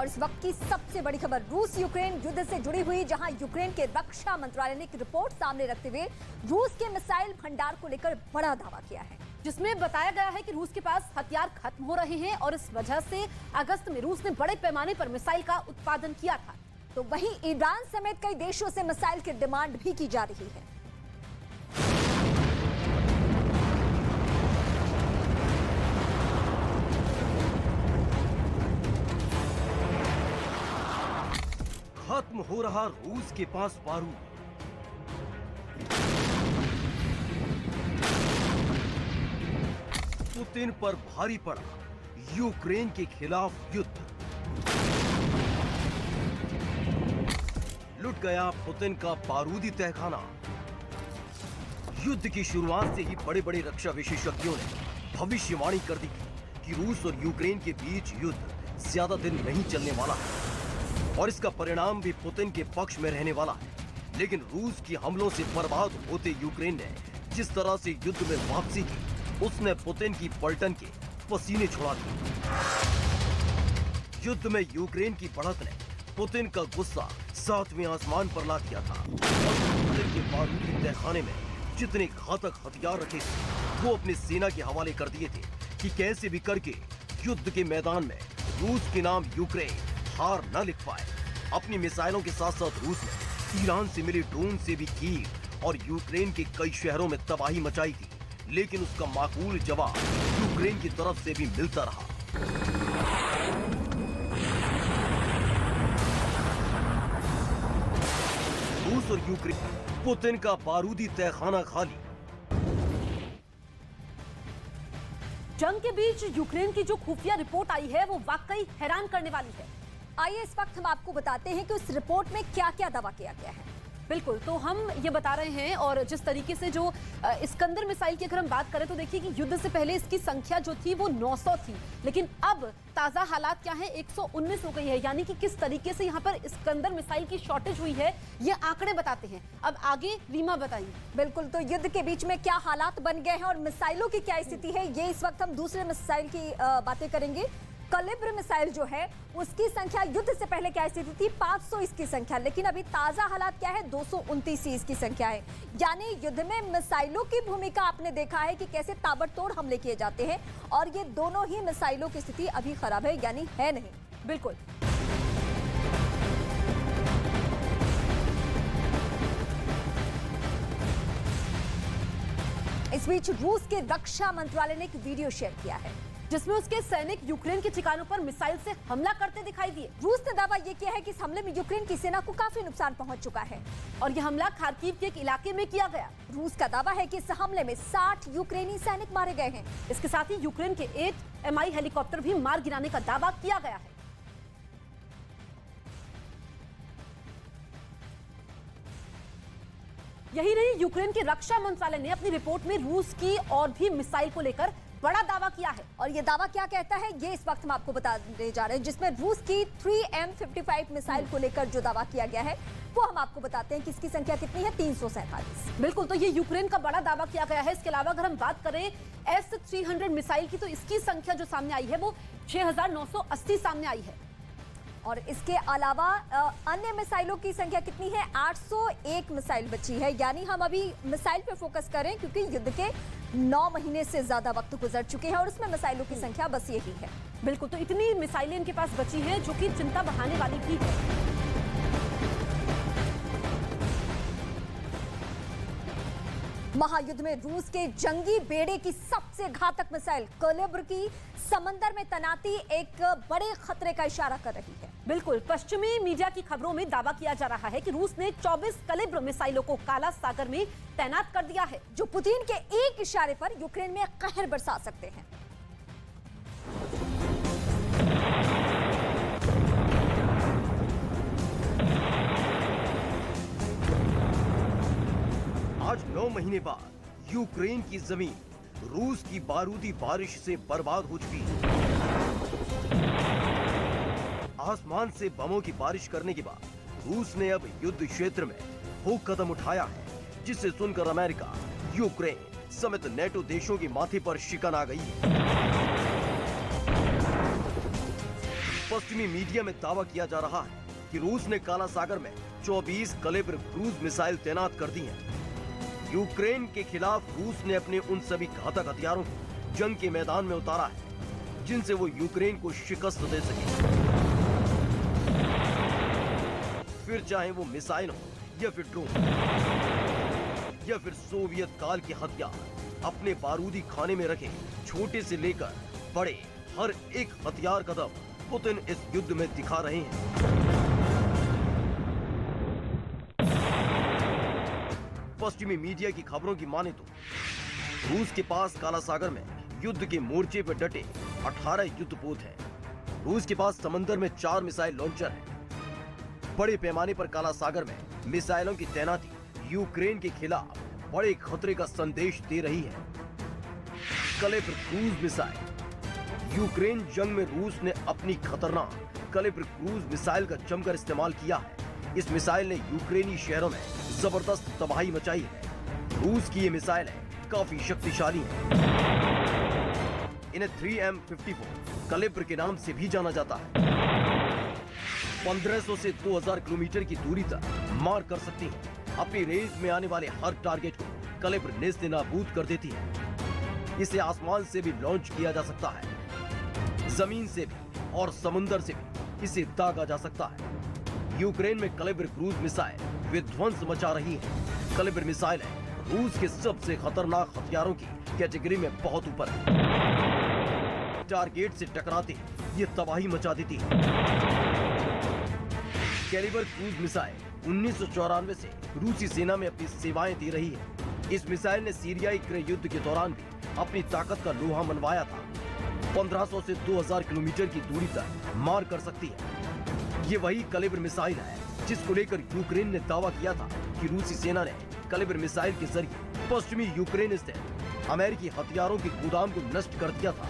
और इस वक्त की सबसे बड़ी खबर रूस यूक्रेन युद्ध से जुड़ी हुई, जहां यूक्रेन के रक्षा मंत्रालय ने एक रिपोर्ट सामने रखते हुए रूस के मिसाइल भंडार को लेकर बड़ा दावा किया है, जिसमें बताया गया है कि रूस के पास हथियार खत्म हो रहे हैं और इस वजह से अगस्त में रूस ने बड़े पैमाने पर मिसाइल का उत्पादन किया था। तो वहीं ईरान समेत कई देशों से मिसाइल की डिमांड भी की जा रही है। खत्म हो रहा रूस के पास बारूद। पुतिन पर भारी पड़ा यूक्रेन के खिलाफ युद्ध। लुट गया पुतिन का बारूदी तहखाना। युद्ध की शुरुआत से ही बड़े बड़े रक्षा विशेषज्ञों ने भविष्यवाणी कर दी कि रूस और यूक्रेन के बीच युद्ध ज्यादा दिन नहीं चलने वाला है और इसका परिणाम भी पुतिन के पक्ष में रहने वाला है। लेकिन रूस की हमलों से बर्बाद होते यूक्रेन ने जिस तरह से युद्ध में वापसी की, उसने पुतिन की पलटन के पसीने छुड़ा दिए। युद्ध में यूक्रेन की बढ़त ने पुतिन का गुस्सा 7वें आसमान पर ला दिया था और पुतिन के बारूदी तहखाने में जितने घातक हथियार रखे थे वो अपनी सेना के हवाले कर दिए थे कि कैसे भी करके युद्ध के मैदान में रूस के नाम यूक्रेन हार न लिख पाए। अपनी मिसाइलों के साथ साथ रूस ने ईरान से मिले ड्रोन से भी कीव और यूक्रेन के कई शहरों में तबाही मचाई थी, लेकिन उसका माकूल जवाब यूक्रेन की तरफ से भी मिलता रहा। रूस और यूक्रेन, पुतिन का बारूदी तहखाना खाली। जंग के बीच यूक्रेन की जो खुफिया रिपोर्ट आई है वो वाकई हैरान करने वाली है। आइए इस वक्त हम आपको बताते हैं कि उस रिपोर्ट में क्या क्या दावा किया गया है। बिल्कुल, तो हम ये बता रहे हैं और जिस तरीके से जो इस्कंदर मिसाइल की अगर हम बात करें तो देखिए कि युद्ध से पहले इसकी संख्या जो थी वो 900 थी, लेकिन अब ताजा हालात क्या है, 119 हो गई है। यानी कि किस तरीके से यहाँ पर इस्कंदर मिसाइल की शॉर्टेज हुई है ये आंकड़े बताते हैं। अब आगे रीमा बताइए। बिल्कुल, तो युद्ध के बीच में क्या हालात बन गए हैं और मिसाइलों की क्या स्थिति है, ये इस वक्त हम दूसरे मिसाइल की बातें करेंगे। कलिब्र मिसाइल जो है उसकी संख्या युद्ध से पहले क्या स्थिति थी, 500 इसकी संख्या, लेकिन अभी ताजा हालात क्या है, 229 इसकी संख्या है। यानी युद्ध में मिसाइलों की भूमिका आपने देखा है कि कैसे ताबड़तोड़ हमले किए जाते हैं और ये दोनों ही मिसाइलों की स्थिति अभी खराब है, यानी है नहीं। बिल्कुल, इस बीच रूस के रक्षा मंत्रालय ने एक वीडियो शेयर किया है जिसमें उसके सैनिक यूक्रेन के ठिकानों पर मिसाइल से हमला करते दिखाई दिए। रूस ने दावा यह किया है कि इस हमले में यूक्रेन की सेना को काफी नुकसान पहुंच चुका है और यह हमला खार्किव के एक इलाके में किया गया। रूस का दावा है कि इस हमले में 60 यूक्रेनी सैनिक मारे गए हैं। इसके साथ ही यूक्रेन के 8 MI हेलीकॉप्टर भी मार गिराने का दावा किया गया है। यही नहीं, यूक्रेन के रक्षा मंत्रालय ने अपनी रिपोर्ट में रूस की और भी मिसाइल को लेकर बड़ा दावा किया है। और ये दावा क्या कहता है ये इस वक्त हम आपको बताने जा रहे हैं, जिसमें रूस की 3M55 मिसाइल को लेकर जो दावा किया गया है वो हम आपको बताते हैं कि इसकी संख्या कितनी है, 347। बिल्कुल, तो ये यूक्रेन का बड़ा दावा किया गया है। इसके अलावा अगर हम बात करें S-300 मिसाइल की तो इसकी संख्या जो सामने आई है वो 6980 सामने आई है। और इसके अलावा अन्य मिसाइलों की संख्या कितनी है, 801 मिसाइल बची है। यानी हम अभी मिसाइल पे फोकस करें क्योंकि युद्ध के 9 महीने से ज्यादा वक्त गुजर चुके हैं और उसमें मिसाइलों की संख्या बस यही है। बिल्कुल, तो इतनी मिसाइलें इनके पास बची हैं जो कि चिंता बढ़ाने वाली भी है। महायुद्ध में रूस के जंगी बेड़े की सबसे घातक मिसाइल कलिब्र की समंदर में तैनाती एक बड़े खतरे का इशारा कर रही है। बिल्कुल, पश्चिमी मीडिया की खबरों में दावा किया जा रहा है कि रूस ने 24 कलिब्र मिसाइलों को काला सागर में तैनात कर दिया है, जो पुतिन के एक इशारे पर यूक्रेन में कहर बरसा सकते हैं। आज 9 महीने बाद यूक्रेन की जमीन रूस की बारूदी बारिश से बर्बाद हो चुकी है। आसमान से बमों की बारिश करने के बाद रूस ने अब युद्ध क्षेत्र में ठोस कदम उठाया है, जिसे सुनकर अमेरिका, यूक्रेन समेत नेटो देशों के माथे पर शिकन आ गई है। पश्चिमी मीडिया में दावा किया जा रहा है कि रूस ने काला सागर में 24 कलेब्र क्रूज मिसाइल तैनात कर दी हैं। यूक्रेन के खिलाफ रूस ने अपने उन सभी घातक हथियारों को जंग के मैदान में उतारा है जिनसे वो यूक्रेन को शिकस्त दे सके, फिर चाहे वो मिसाइल हो या फिर ड्रोन या फिर सोवियत काल के हथियार। अपने बारूदी खाने में रखे छोटे से लेकर बड़े हर एक हथियार कदम पुतिन इस युद्ध में दिखा रहे हैं। पश्चिमी मीडिया की खबरों की माने तो रूस के पास काला सागर में युद्ध के मोर्चे पर डटे 18 युद्धपोत हैं। रूस के पास समंदर में 4 मिसाइल लॉन्चर हैं। बड़े पैमाने पर काला सागर में मिसाइलों की तैनाती यूक्रेन के खिलाफ बड़े खतरे का संदेश दे रही है। कलेब्र क्रूज मिसाइल। यूक्रेन जंग में रूस ने अपनी खतरनाक कलेब्र क्रूज मिसाइल का जमकर इस्तेमाल किया है। इस मिसाइल ने यूक्रेनी शहरों में जबरदस्त तबाही मचाई है। रूस की ये मिसाइलें काफी शक्तिशाली हैं। इन्हें 3M54 कलेब्र के नाम से भी जाना जाता है। 1500 से 2000 किलोमीटर की दूरी तक मार कर सकती हैं। अपनी रेंज में आने वाले हर टारगेट को कलेब्र नेस्तनाबूद कर देती है। इसे आसमान से भी लॉन्च किया जा सकता है, जमीन से भी और समुंदर से भी इसे दागा जा सकता है। यूक्रेन में कलेब्र क्रूज मिसाइल विध्वंस मचा रही है। कलेब्र मिसाइलें रूस के सबसे खतरनाक हथियारों की कैटेगरी में बहुत ऊपर है। टारगेट से टकराते ही ये तबाही मचा देती है। कैलिबर क्रूज मिसाइल 1994 से रूसी सेना में अपनी सेवाएं दे रही है। इस मिसाइल ने सीरियाई क्रय युद्ध के दौरान भी अपनी ताकत का लोहा मनवाया था। 1500 से 2000 किलोमीटर की दूरी तक मार कर सकती है। ये वही कलेब्र मिसाइल है जिसको लेकर यूक्रेन ने दावा किया था कि रूसी सेना ने कलेब्र मिसाइल के जरिए पश्चिमी यूक्रेन स्थित अमेरिकी हथियारों के गोदाम को नष्ट कर दिया था।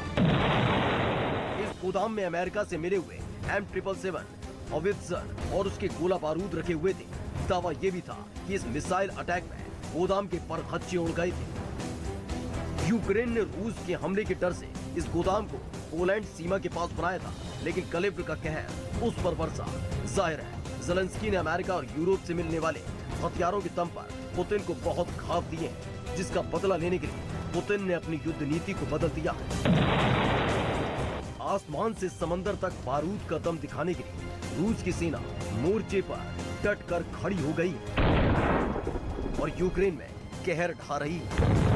इस गोदाम में अमेरिका से मिले हुए M777 होवित्जर और उसके गोला बारूद रखे हुए थे। दावा ये भी था कि इस मिसाइल अटैक में गोदाम के परखच्चे उड़ गए थे। यूक्रेन ने रूस के हमले के डर से इस गोदाम को पोलैंड सीमा के पास बनाया था, लेकिन कलेब्र का कहर उस पर बरसा। जाहिर है ज़ेलेंस्की ने अमेरिका और यूरोप से मिलने वाले हथियारों के दम पर पुतिन को बहुत घाव दिए हैं, जिसका बदला लेने के लिए पुतिन ने अपनी युद्ध नीति को बदल दिया है। आसमान से समंदर तक बारूद का दम दिखाने के लिए रूस की सेना मोर्चे पर डट कर खड़ी हो गई है और यूक्रेन में कहर ढा रही है।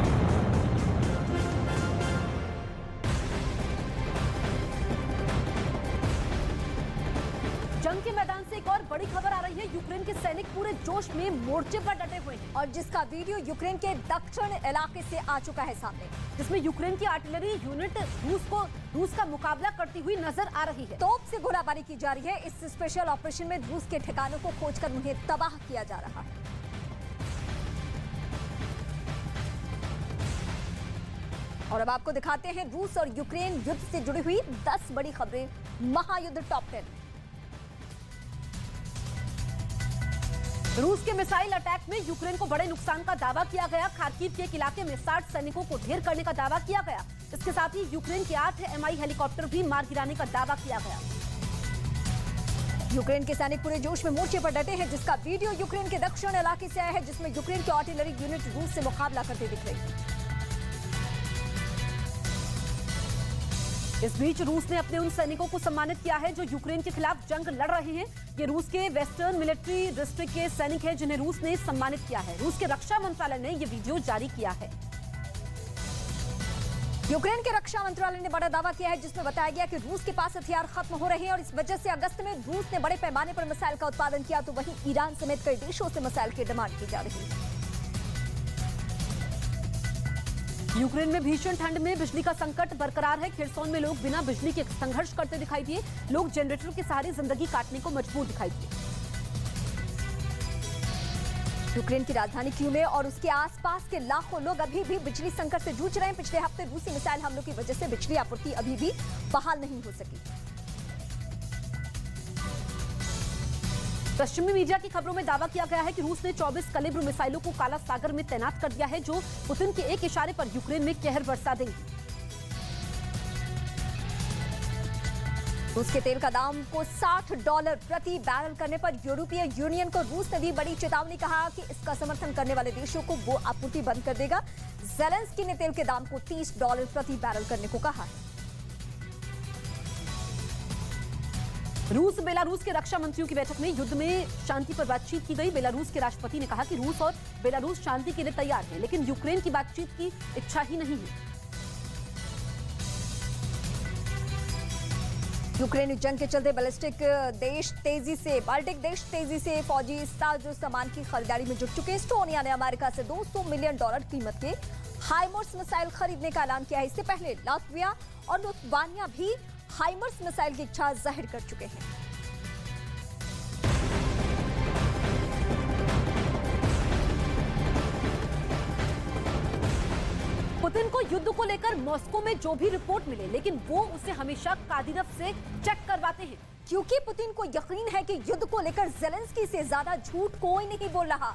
जंग के मैदान से एक और बड़ी खबर आ रही है। यूक्रेन के सैनिक पूरे जोश में मोर्चे पर डटे हुए हैं और जिसका वीडियो यूक्रेन के दक्षिण इलाके से आ चुका है सामने, जिसमें यूक्रेन की आर्टिलरी यूनिट रूस का मुकाबला करती हुई नजर आ रही है। तोप से गोलाबारी की जा रही है। इस स्पेशल ऑपरेशन में रूस के ठिकानों को खोजकर उन्हें तबाह किया जा रहा है। और अब आपको दिखाते हैं रूस और यूक्रेन युद्ध से जुड़ी हुई 10 बड़ी खबरें महायुद्ध टॉप 10। रूस के मिसाइल अटैक में यूक्रेन को बड़े नुकसान का दावा किया गया। खार्किव के एक इलाके में 60 सैनिकों को ढेर करने का दावा किया गया। इसके साथ ही यूक्रेन के 8 MI हेलीकॉप्टर भी मार गिराने का दावा किया गया। यूक्रेन के सैनिक पूरे जोश में मोर्चे पर डटे हैं, जिसका वीडियो यूक्रेन के दक्षिण इलाके से आया है, जिसमें यूक्रेन की आर्टिलरी यूनिट रूस से मुकाबला करते दिख रही है। इस बीच रूस ने अपने उन सैनिकों को सम्मानित किया है जो यूक्रेन के खिलाफ जंग लड़ रहे हैं। ये रूस के वेस्टर्न मिलिट्री डिस्ट्रिक्ट के सैनिक हैं जिन्हें रूस ने सम्मानित किया है। रूस के रक्षा मंत्रालय ने ये वीडियो जारी किया है। यूक्रेन के रक्षा मंत्रालय ने बड़ा दावा किया है, जिसमें बताया गया कि रूस के पास हथियार खत्म हो रहे हैं और इस वजह से अगस्त में रूस ने बड़े पैमाने पर मिसाइल का उत्पादन किया, तो वहीं ईरान समेत कई देशों से मिसाइल की डिमांड की जा रही है। यूक्रेन में भीषण ठंड में बिजली का संकट बरकरार है। खिरसोन में लोग बिना बिजली के संघर्ष करते दिखाई दिए। लोग जनरेटर के सहारे जिंदगी काटने को मजबूर दिखाई दिए। यूक्रेन की राजधानी कीव में और उसके आसपास के लाखों लोग अभी भी बिजली संकट से जूझ रहे हैं। पिछले हफ्ते रूसी मिसाइल हमलों की वजह से बिजली आपूर्ति अभी भी बहाल नहीं हो सकी। पश्चिमी मीडिया की खबरों में दावा किया गया है कि रूस ने 24 कलेब्र मिसाइलों को काला सागर में तैनात कर दिया है, जो पुतिन के एक इशारे पर यूक्रेन में कहर बरसा देंगी। रूस के तेल का दाम को $60 प्रति बैरल करने पर यूरोपीय यूनियन को रूस ने दी बड़ी चेतावनी। कहा कि इसका समर्थन करने वाले देशों को वो आपूर्ति बंद कर देगा। ज़ेलेंस्की ने तेल के दाम को $30 प्रति बैरल करने को कहा है। रूस बेलारूस के रक्षा मंत्रियों की बैठक में युद्ध में शांति पर बातचीत की गई। बेलारूस के राष्ट्रपति ने कहा कि रूस और बेलारूस शांति के लिए तैयार है, लेकिन यूक्रेन की बातचीत की इच्छा ही नहीं है। यूक्रेन जंग के चलते बाल्टिक देश तेजी से फौजी साजो सामान की खरीदारी में जुट चुके हैं। एस्टोनिया ने अमेरिका से $200 मिलियन कीमत के हाइमर्स मिसाइल खरीदने का ऐलान किया है। इससे पहले लातविया और लिथुआनिया भी हाइमर्स मिसाइल की इच्छा जाहिर कर चुके हैं। पुतिन को युद्ध को लेकर मॉस्को में जो भी रिपोर्ट मिले, लेकिन वो उसे हमेशा कादिरफ से चेक करवाते हैं, क्योंकि पुतिन को यकीन है कि युद्ध को लेकर ज़ेलेंस्की से ज्यादा झूठ कोई नहीं बोल रहा।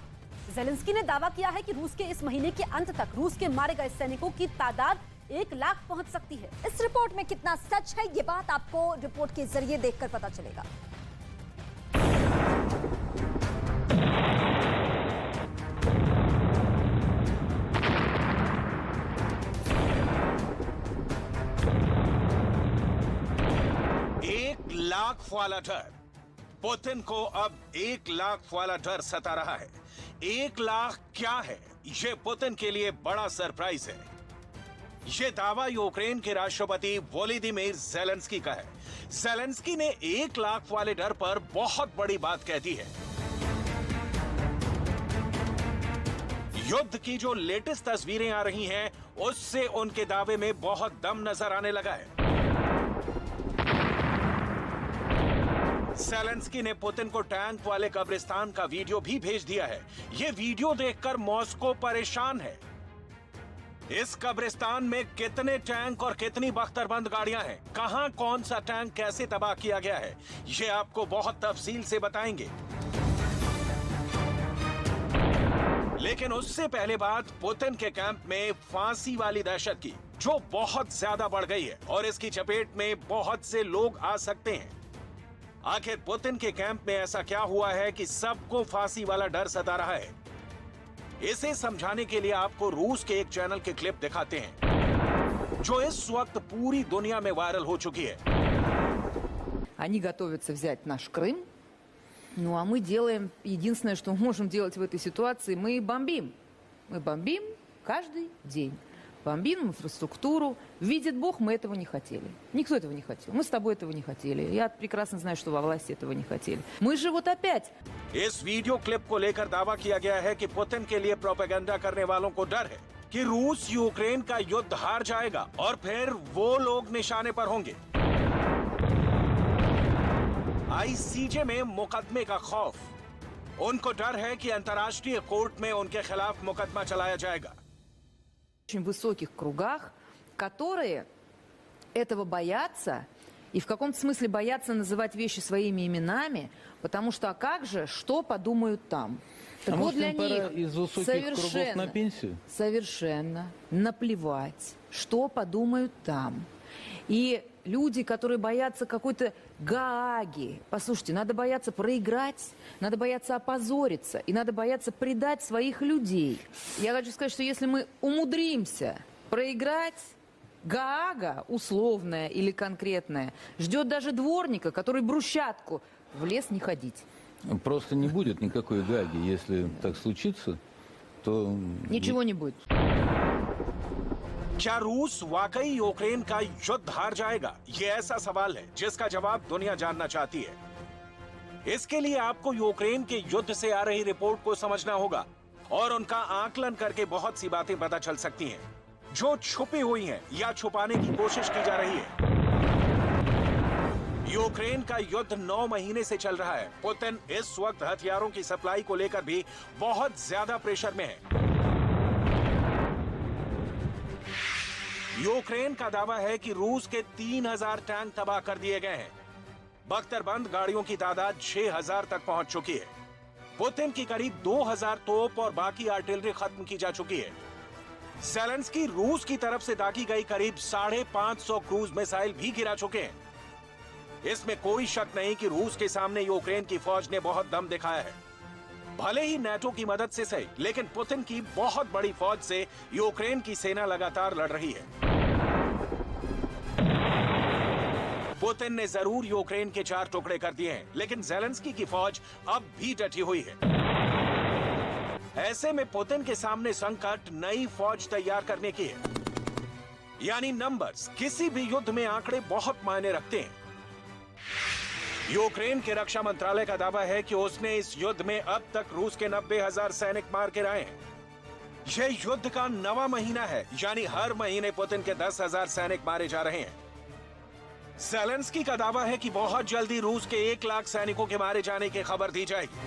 ज़ेलेंस्की ने दावा किया है कि रूस के इस महीने के अंत तक रूस के मारे गए सैनिकों की तादाद 1 लाख पहुंच सकती है। इस रिपोर्ट में कितना सच है, ये बात आपको रिपोर्ट के जरिए देखकर पता चलेगा। लाख वाला डर, पुतिन को अब 1 लाख वाला डर सता रहा है। 1 लाख क्या है, ये पुतिन के लिए बड़ा सरप्राइज है। ये दावा यूक्रेन के राष्ट्रपति वोलोदिमीर ज़ेलेंस्की का है। ज़ेलेंस्की ने 1 लाख वाले डर पर बहुत बड़ी बात कह दी है। युद्ध की जो लेटेस्ट तस्वीरें आ रही हैं, उससे उनके दावे में बहुत दम नजर आने लगा है। ज़ेलेंस्की ने पुतिन को टैंक वाले कब्रिस्तान का वीडियो भी भेज दिया है। ये वीडियो देखकर मॉस्को परेशान है। इस कब्रिस्तान में कितने टैंक और कितनी बख्तरबंद गाड़ियां हैं, कहां कौन सा टैंक कैसे तबाह किया गया है, ये आपको बहुत तफसील से बताएंगे। लेकिन उससे पहले बात पुतिन के कैंप में फांसी वाली दहशत की, जो बहुत ज्यादा बढ़ गई है और इसकी चपेट में बहुत से लोग आ सकते हैं। आखिर पुतिन के कैंप में ऐसा क्या हुआ है कि सबको फांसी वाला डर सता रहा है? इसे समझाने के लिए आपको रूस के एक चैनल की क्लिप दिखाते हैं, जो इस वक्त पूरी दुनिया में वायरल हो चुकी है। Они готовятся взять наш Крым. Ну а мы делаем единственное, что можем делать в этой ситуации, мы бомбим. Мы бомбим каждый день. Бомбим инфраструктуру. Видит Бог, мы этого не хотели. Никто этого не хотел. Мы с тобой этого не хотели. Я прекрасно знаю, что во власти этого не хотели. Мы же вот опять. इस वीडियो क्लिप को लेकर दावा किया गया है कि पुतिन के लिए प्रोपेगेंडा करने वालों को डर है कि रूस यूक्रेन का युद्ध हार जाएगा और फिर वो लोग निशाने पर होंगे। आईसीजे में मुकदमे का खौफ। उनको डर है कि अंतर्राष्ट्रीय कोर्ट में उनके खिलाफ मुकदमा चलाया जाएगा। В очень высоких кругах, которые этого боятся и в каком-то смысле боятся называть вещи своими именами, потому что а как же, что подумают там? Так вот, для них из высоких кругов на пенсию? совершенно наплевать, что подумают там. И люди, которые боятся какой-то Гааги, послушайте, надо бояться проиграть, надо бояться опозориться, и надо бояться предать своих людей. Я хочу сказать, что если мы умудримся проиграть, Гаага, условная или конкретная, ждет даже дворника, который брусчатку в лес не ходить. Просто не будет никакой Гааги. Если так случится, то... Ничего не будет. क्या रूस वाकई यूक्रेन का युद्ध हार जाएगा? ये ऐसा सवाल है जिसका जवाब दुनिया जानना चाहती है। इसके लिए आपको यूक्रेन के युद्ध से आ रही रिपोर्ट को समझना होगा और उनका आकलन करके बहुत सी बातें पता चल सकती हैं, जो छुपी हुई हैं या छुपाने की कोशिश की जा रही है। यूक्रेन का युद्ध 9 महीने से चल रहा है। पुतिन इस वक्त हथियारों की सप्लाई को लेकर भी बहुत ज्यादा प्रेशर में है। यूक्रेन का दावा है कि रूस के 3000 टैंक तबाह कर दिए गए हैं। बख्तरबंद गाड़ियों की तादाद 6000 तक पहुंच चुकी है। पुतिन की करीब 2000 तोप और बाकी आर्टिलरी खत्म की जा चुकी है। ज़ेलेंस्की रूस की तरफ से दागी गई करीब 550 क्रूज मिसाइल भी गिरा चुके हैं। इसमें कोई शक नहीं कि रूस के सामने यूक्रेन की फौज ने बहुत दम दिखाया है। भले ही नाटो की मदद से सही, लेकिन पुतिन की बहुत बड़ी फौज से यूक्रेन की सेना लगातार लड़ रही है। पुतिन ने जरूर यूक्रेन के 4 टुकड़े कर दिए हैं, लेकिन ज़ेलेंस्की की फौज अब भी डटी हुई है। ऐसे में पुतिन के सामने संकट नई फौज तैयार करने की है। यानी नंबर्स किसी भी युद्ध में आंकड़े बहुत मायने रखते हैं। यूक्रेन के रक्षा मंत्रालय का दावा है कि उसने इस युद्ध में अब तक रूस के 90,000 सैनिक मार के रहे हैं। यह युद्ध का 9वां महीना है, यानी हर महीने पुतिन के 10,000 सैनिक मारे जा रहे हैं। ज़ेलेंस्की का दावा है कि बहुत जल्दी रूस के 1 लाख सैनिकों के मारे जाने की खबर दी जाएगी।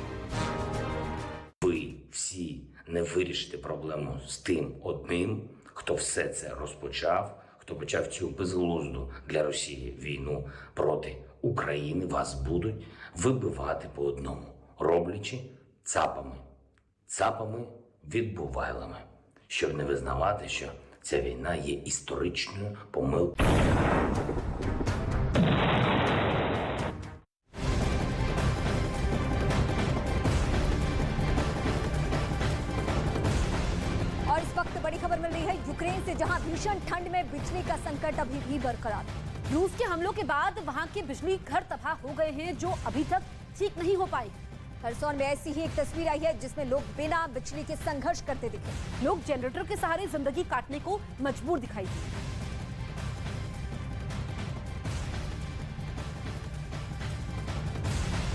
Ви всі не вирішите проблему з тим одним, хто все це розпочав, хто почав цю безглузду для Росії війну проти України, вас будуть вибивати по одному, роблячи цапами відбувайлами, щоб не визнавати, що ця війна є історичною помилкою. और इस वक्त बड़ी खबर मिल रही है यूक्रेन से, जहां भीषण ठंड में बिजली का संकट अभी भी बरकरार है। रूस के हमलों के बाद वहां के बिजली घर तबाह हो गए हैं, जो अभी तक ठीक नहीं हो पाए। खरसोन में ऐसी ही एक तस्वीर आई है जिसमें लोग बिना बिजली के संघर्ष करते दिखे। लोग जनरेटर के सहारे जिंदगी काटने को मजबूर दिखाई दिए।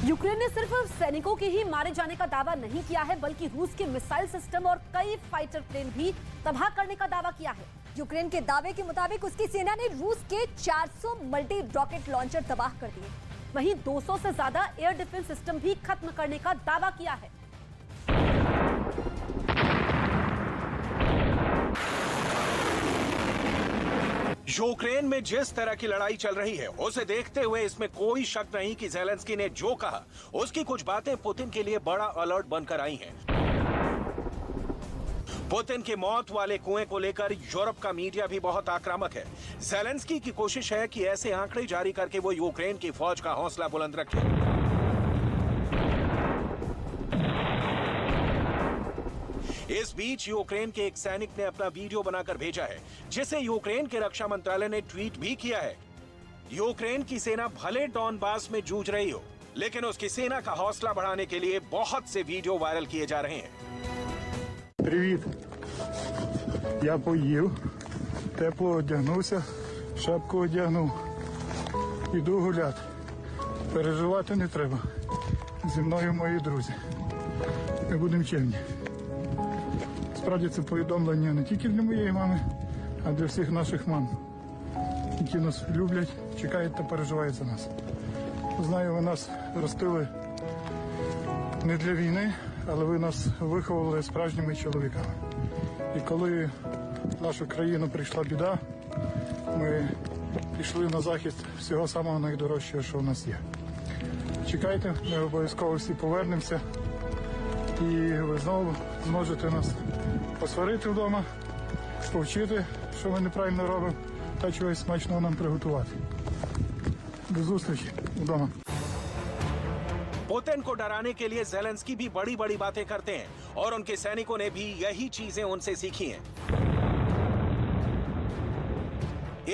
यूक्रेन ने सिर्फ सैनिकों के ही मारे जाने का दावा नहीं किया है, बल्कि रूस के मिसाइल सिस्टम और कई फाइटर प्लेन भी तबाह करने का दावा किया है। यूक्रेन के दावे के मुताबिक उसकी सेना ने रूस के 400 मल्टी रॉकेट लॉन्चर तबाह कर दिए। वहीं 200 से ज्यादा एयर डिफेंस सिस्टम भी खत्म करने का दावा किया है। यूक्रेन में जिस तरह की लड़ाई चल रही है, उसे देखते हुए इसमें कोई शक नहीं कि ज़ेलेंस्की ने जो कहा, उसकी कुछ बातें पुतिन के लिए बड़ा अलर्ट बनकर आई हैं। पुतिन के मौत वाले कुएं को लेकर यूरोप का मीडिया भी बहुत आक्रामक है। ज़ेलेंस्की की कोशिश है कि ऐसे आंकड़े जारी करके वो यूक्रेन की फौज का हौसला बुलंद रखे। इस बीच यूक्रेन के एक सैनिक ने अपना वीडियो बनाकर भेजा है, जिसे यूक्रेन के रक्षा मंत्रालय ने ट्वीट भी किया है। यूक्रेन की सेना भले डॉनबास में जूझ रही हो, लेकिन उसकी सेना का हौसला बढ़ाने के लिए बहुत से वीडियो वायरल किए जा रहे हैं। Привіт. Я поїв, тепло одягнувся, шапку одягнув. Іду гуляти. Переживати не треба. Зі мною мої друзі. Ми будемо чемні. Справді це повідомлення не тільки для моєї мами, а для всіх наших мам, які нас люблять, чекають та переживають за нас. Знаю, ви нас ростили не для війни, але ви нас виховували справжніми чоловіками. І коли в нашу країну прийшла біда, ми пішли на захист всього самого найдорожчого, що в нас є. Чекайте, ми обов'язково всі повернемося, і ви знову зможете нас посварити вдома, повчити, що ми неправильно робимо, та чогось смачного нам приготувати. До зустрічі вдома. पुतिन को डराने के लिए ज़ेलेंस्की भी बड़ी बड़ी बातें करते हैं, और उनके सैनिकों ने भी यही चीजें उनसे सीखी हैं।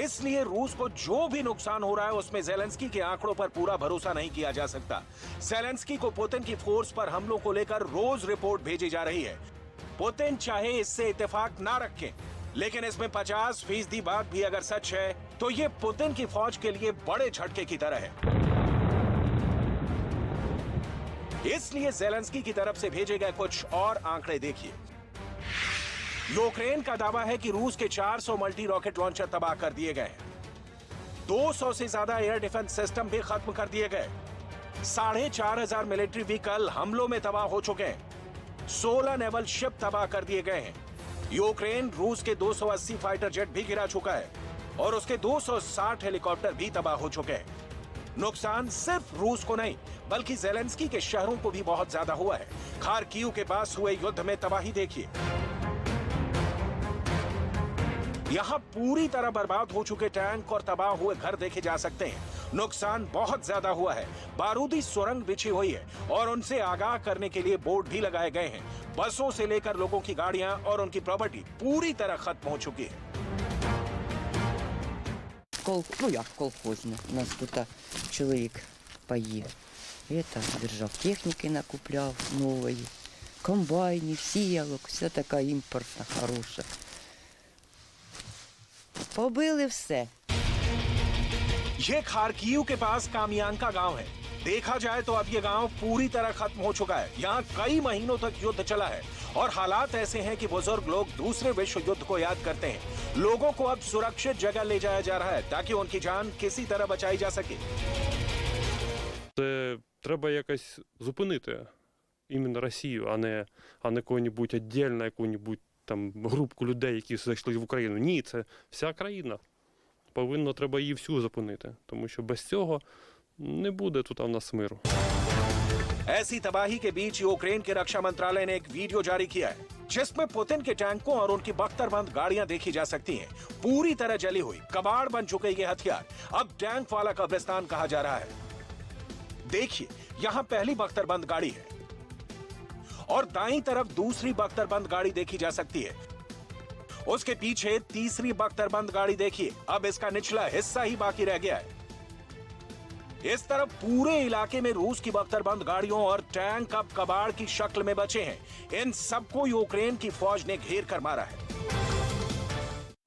इसलिए रूस को जो भी नुकसान हो रहा है, उसमें ज़ेलेंस्की के आंकड़ों पर पूरा भरोसा नहीं किया जा सकता। ज़ेलेंस्की को पुतिन की फोर्स पर हमलों को लेकर रोज रिपोर्ट भेजी जा रही है। पुतिन चाहे इससे इत्तेफाक ना रखें, लेकिन इसमें 50% बात भी अगर सच है, तो ये पुतिन की फौज के लिए बड़े झटके की तरह है। इसलिए ज़ेलेंस्की की तरफ से भेजे गए कुछ और आंकड़े देखिए। यूक्रेन का दावा है कि रूस के 400 मल्टी रॉकेट लॉन्चर तबाह कर दिए गए हैं। 200 से ज्यादा एयर डिफेंस सिस्टम भी खत्म कर दिए गए। 4,500 मिलिट्री व्हीकल हमलों में तबाह हो चुके हैं। 16 नेवल शिप तबाह कर दिए गए हैं। यूक्रेन रूस के 280 फाइटर जेट भी गिरा चुका है, और उसके 260 हेलीकॉप्टर भी तबाह हो चुके हैं। नुकसान सिर्फ रूस को नहीं, बल्कि ज़ेलेंस्की के शहरों को भी बहुत ज्यादा हुआ है। खार्किव के पास हुए युद्ध में तबाही देखिए। यहां पूरी तरह बर्बाद हो चुके टैंक और तबाह हुए घर देखे जा सकते हैं। नुकसान बहुत ज्यादा हुआ है। बारूदी सुरंग बिछी हुई है और उनसे आगाह करने के लिए बोर्ड भी लगाए गए हैं। बसों से लेकर लोगों की गाड़ियां और उनकी प्रॉपर्टी पूरी तरह खत्म हो चुकी है। Колхозно. У нас тут чоловік поїв. Держав техніки, накупляв нової. Комбайнів, сіялок, все така імпортна, хороша. Побили все. ये खारकीव के पास कामियान का गांव है। देखा जाए तो अब ये गांव पूरी तरह खत्म हो चुका है। यहाँ कई महीनों तक युद्ध चला है और हालात ऐसे हैं कि बुजुर्ग लोग दूसरे विश्व युद्ध को याद करते हैं। लोगों को अब सुरक्षित जगह ले जाया जा रहा है ताकि उनकी जान किसी तरह बचाई जा सके। Це треба якось зупинити іменно Росію, а не кого-небудь віддільно, яку-небудь там групку людей, які зайшли в Україну. Ні, це вся країна. Треба її всю зупинити, тому що без цього не буде тут у нас миру. ऐसी तबाही के बीच यूक्रेन के रक्षा मंत्रालय ने एक वीडियो जारी किया है जिसमें पुतिन के टैंकों और उनकी बख्तरबंद गाड़ियां देखी जा सकती हैं। पूरी तरह जली हुई कबाड़ बन चुके ये हथियार अब टैंक वाला कब्रिस्तान कहा जा रहा है। देखिए, यहाँ पहली बख्तरबंद गाड़ी है और दाईं तरफ दूसरी बख्तरबंद गाड़ी देखी जा सकती है। उसके पीछे तीसरी बख्तरबंद गाड़ी देखिए, अब इसका निचला हिस्सा ही बाकी रह गया है। इस तरफ पूरे इलाके में रूस की बख्तरबंद गाड़ियों और टैंक अब कबाड़ की शक्ल में बचे हैं। इन सबको यूक्रेन की फौज ने घेर कर मारा है।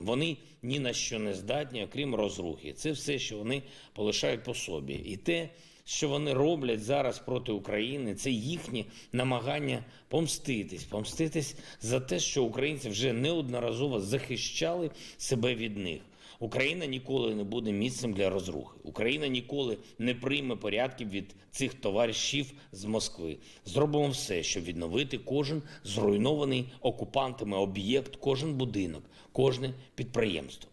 Вони ні на що не здатні, окрім розрухи. Це все, що вони полишають по собі. І те, що вони роблять зараз проти України, це їхнє намагання помститись за те, що українці вже неодноразово захищали себе від них. Україна ніколи не буде місцем для розрухи. Україна ніколи не прийме порядків від цих товаришів з Москви. Зробимо все, щоб відновити кожен зруйнований окупантами об'єкт, кожен будинок, кожне підприємство.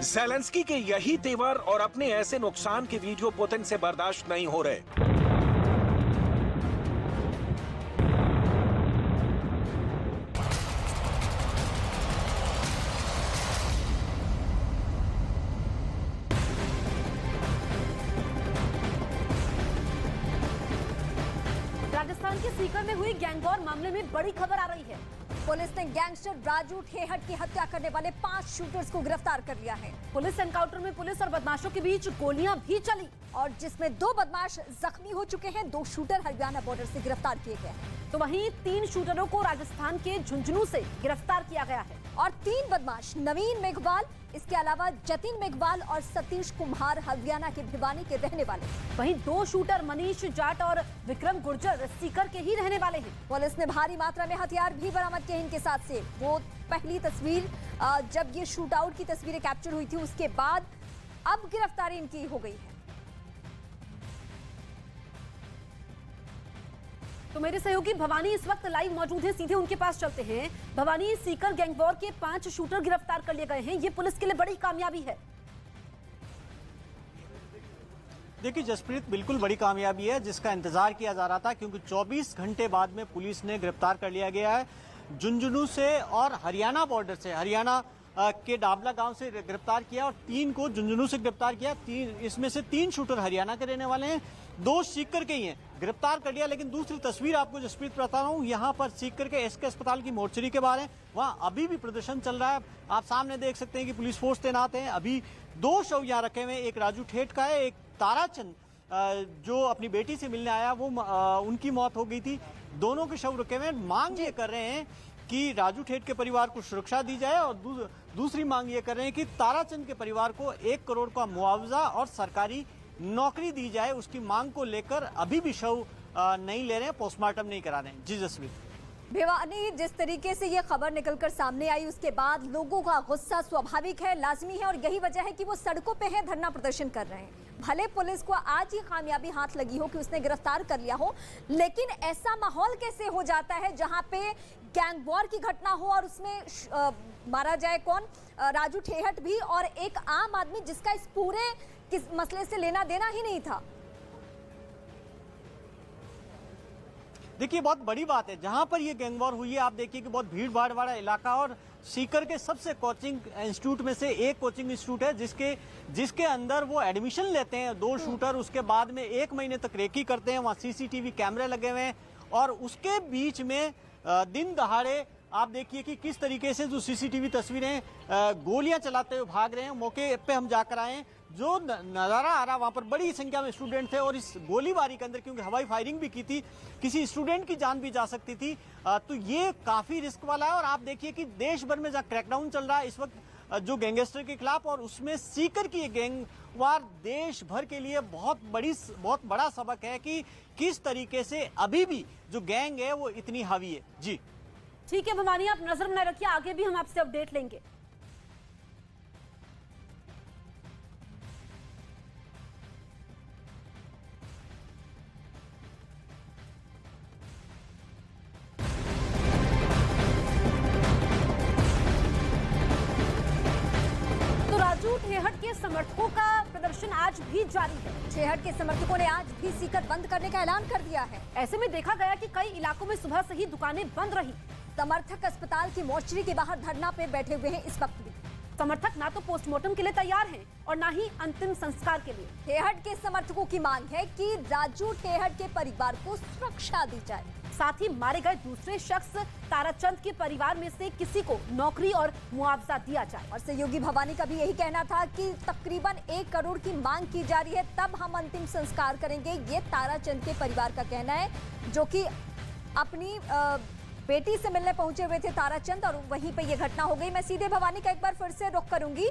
ज़ेलेंस्की के यही तेवर और अपने ऐसे नुकसान के वीडियो पुतिन से बर्दाश्त नहीं हो रहे। राजस्थान के सीकर में हुई गैंगवॉर मामले में बड़ी खबर आ रही है। पुलिस ने गैंगस्टर राजू ठेहट की हत्या करने वाले 5 शूटर्स को गिरफ्तार कर लिया है। पुलिस एनकाउंटर में पुलिस और बदमाशों के बीच गोलियां भी चली और जिसमें 2 बदमाश जख्मी हो चुके हैं। 2 शूटर हरियाणा बॉर्डर से गिरफ्तार किए गए हैं। तो वहीं 3 शूटरों को राजस्थान के झुंझुनू से गिरफ्तार किया गया है और 3 बदमाश नवीन मेघवाल, इसके अलावा जतिन मेघवाल और सतीश कुम्हार हरियाणा के भिवानी के रहने वाले। वहीं 2 शूटर मनीष जाट और विक्रम गुर्जर सीकर के ही रहने वाले हैं। पुलिस ने भारी मात्रा में हथियार भी बरामद किए इनके साथ से। वो पहली तस्वीर जब ये शूट आउट की तस्वीरें कैप्चर हुई थी उसके बाद अब गिरफ्तारी इनकी हो गई है। तो मेरे सहयोगी भवानी इस वक्त लाइव मौजूद है, सीधे उनके पास चलते हैं। भवानी, सीकर गैंगवॉर के 5 शूटर गिरफ्तार कर लिए गए हैं, ये पुलिस के लिए बड़ी कामयाबी है। देखिए जसप्रीत, बिल्कुल बड़ी कामयाबी है जिसका इंतजार किया जा रहा था, क्योंकि 24 घंटे बाद में पुलिस ने गिरफ्तार कर लिया गया है। झुंझुनू से और हरियाणा बॉर्डर से, हरियाणा के डाबला गांव से गिरफ्तार किया और 3 को झुंझुनू से गिरफ्तार किया। इसमें से 3 शूटर हरियाणा के रहने वाले हैं, 2 सीकर के ही हैं। गिरफ्तार कर लिया। लेकिन दूसरी तस्वीर आपको जसप्रीत बता रहा हूँ, यहाँ पर सीकर के एसके अस्पताल की मोर्चरी के बाहर है, वहाँ अभी भी प्रदर्शन चल रहा है। आप सामने देख सकते हैं कि पुलिस फोर्स तैनात है। अभी 2 शव यहाँ रखे हुए हैं, एक राजू ठेठ का है, एक ताराचंद जो अपनी बेटी से मिलने आया, वो उनकी मौत हो गई थी। दोनों के शव रखे हुए हैं। मांग ये कर रहे हैं कि राजू ठेठ के परिवार को सुरक्षा दी जाए और दूसरी मांग ये कर रहे हैं कि ताराचंद के परिवार को 1 करोड़ का मुआवजा और सरकारी नौकरी दी जाए। उसकी मांग को लेकर अभी भी शव नहीं ले रहे हैं, पोस्टमार्टम नहीं करा रहे हैं। जी जसवीर। भिवानी, जिस तरीके से ये खबर निकलकर सामने आई उसके बाद लोगों का गुस्सा स्वाभाविक है, लाजमी है और यही वजह है कि वो सड़कों पे हैं, धरना प्रदर्शन कर रहे हैं। भले पुलिस को आज ही कामयाबी हाथ लगी हो कि उसने गिरफ्तार कर लिया हो, लेकिन ऐसा माहौल कैसे हो जाता है जहां पे गैंग वॉर की घटना हो और उसमें मारा जाए कौन? राजू ठेहट भी और एक आम आदमी जिसका इस पूरे मसले से लेना देना ही नहीं था। देखिए बहुत बड़ी बात है, जहां पर ये गैंगवॉर हुई है, आप देखिए कि बहुत भीड़ भाड़ वाला इलाका और सीकर के सबसे कोचिंग इंस्टीट्यूट में से एक कोचिंग इंस्टीट्यूट है जिसके अंदर वो एडमिशन लेते हैं 2 शूटर, उसके बाद में 1 महीने तक रेकी करते हैं। वहाँ सीसीटीवी कैमरे लगे हुए हैं और उसके बीच में दिन दहाड़े आप देखिए कि किस तरीके से जो सीसीटीवी तस्वीरें गोलियां चलाते हुए भाग रहे हैं। मौके पे हम जाकर आए हैं, जो नज़ारा आ रहा वहाँ पर बड़ी संख्या में स्टूडेंट थे और इस गोलीबारी के अंदर क्योंकि हवाई फायरिंग भी की थी, किसी स्टूडेंट की जान भी जा सकती थी। तो ये काफ़ी रिस्क वाला है और आप देखिए कि देश भर में जहाँ क्रैकडाउन चल रहा है इस वक्त जो गैंगस्टर के खिलाफ, और उसमें सीकर की गैंगवार देश भर के लिए बहुत बड़ा सबक है कि किस तरीके से अभी भी जो गैंग है वो इतनी हावी है। जी ठीक है भवानी, आप नजर बनाए रखिए, आगे भी हम आपसे अपडेट लेंगे। तो राजू, ठेहट के समर्थकों का प्रदर्शन आज भी जारी है। ठेहट के समर्थकों ने आज भी सीकर बंद करने का ऐलान कर दिया है। ऐसे में देखा गया कि कई इलाकों में सुबह से ही दुकानें बंद रही। समर्थक अस्पताल की मोर्चरी के बाहर धरना पे बैठे हुए हैं इस वक्त भी। समर्थक ना तो पोस्टमार्टम के लिए तैयार हैं और ना ही अंतिम संस्कार के लिए। ठेहट के समर्थकों की मांग है कि राजू ठेहट के परिवार को सुरक्षा दी जाए। साथ ही मारे गए दूसरे शख्स ताराचंद के परिवार में से किसी को नौकरी और मुआवजा दिया जाए। और सहयोगी भवानी का भी यही कहना था कि तकरीबन 1 करोड़ की मांग की जा रही है, तब हम अंतिम संस्कार करेंगे। ये ताराचंद के परिवार का कहना है, जो कि अपनी बेटी से मिलने पहुंचे हुए थे ताराचंद, और वहीं पे ये घटना हो गई। मैं सीधे भवानी का एक बार फिर से रुख करूंगी।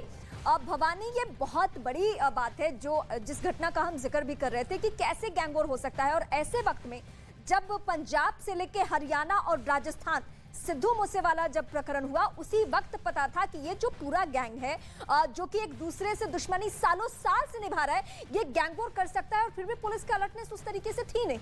भवानी, ये बहुत बड़ी बात है जो जिस घटना का हम जिक्र भी कर रहे थे कि कैसे गैंगवॉर हो सकता है, और ऐसे वक्त में जब पंजाब से लेके हरियाणा और राजस्थान सिद्धू मूसेवाला जब प्रकरण हुआ, उसी वक्त पता था कि ये जो पूरा गैंग है जो कि एक दूसरे से दुश्मनी सालों साल से निभा रहा है, ये गैंगवॉर कर सकता है, और फिर भी पुलिस की अलर्टनेस उस तरीके से थी नहीं।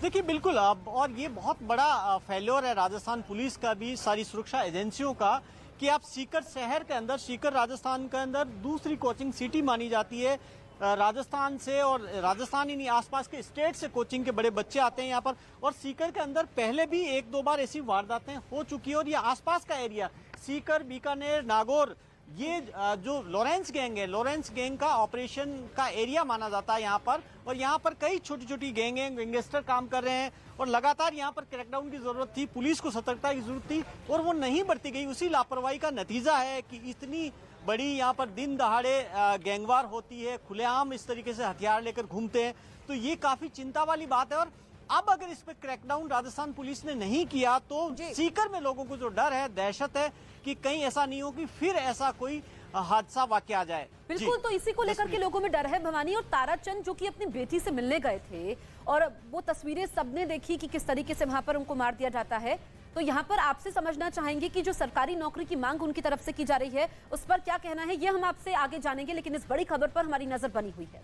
देखिए बिल्कुल, अब और ये बहुत बड़ा फेल्योर है राजस्थान पुलिस का भी, सारी सुरक्षा एजेंसियों का, कि आप सीकर शहर के अंदर, सीकर राजस्थान के अंदर दूसरी कोचिंग सिटी मानी जाती है। राजस्थान से और राजस्थान ही नहीं, आसपास के स्टेट से कोचिंग के बड़े बच्चे आते हैं यहाँ पर, और सीकर के अंदर पहले भी 1-2 बार ऐसी वारदातें हो चुकी है। और ये आसपास का एरिया सीकर, बीकानेर, नागौर, ये जो लॉरेंस गैंग है, लॉरेंस गैंग का ऑपरेशन का एरिया माना जाता है यहाँ पर, और यहाँ पर कई छोटी छोटी गैंग हैं, गैंगस्टर काम कर रहे हैं, और लगातार यहाँ पर क्रैकडाउन की जरूरत थी, पुलिस को सतर्कता की जरूरत थी, और वो नहीं बरती गई। उसी लापरवाही का नतीजा है कि इतनी बड़ी यहाँ पर दिन दहाड़े गैंगवार होती है, खुलेआम इस तरीके से हथियार लेकर घूमते हैं। तो ये काफी चिंता वाली बात है, और अब अगर इस पे क्रैकडाउन राजस्थान पुलिस ने नहीं किया तो सीकर में लोगों को जो डर है, दहशत है कि कहीं ऐसा नहीं हो कि फिर ऐसा कोई हादसा वाकया आ जाए। बिल्कुल, तो इसी को लेकर के लोगों में डर है भवानी। और ताराचंद जो कि अपनी बेटी से मिलने गए थे, और वो तस्वीरें सबने देखी कि किस तरीके से वहां पर उनको मार दिया जाता है। तो यहाँ पर आपसे समझना चाहेंगे कि जो सरकारी नौकरी की मांग उनकी तरफ से की जा रही है, उस पर क्या कहना है, ये हम आपसे आगे जानेंगे। लेकिन इस बड़ी खबर पर हमारी नजर बनी हुई है।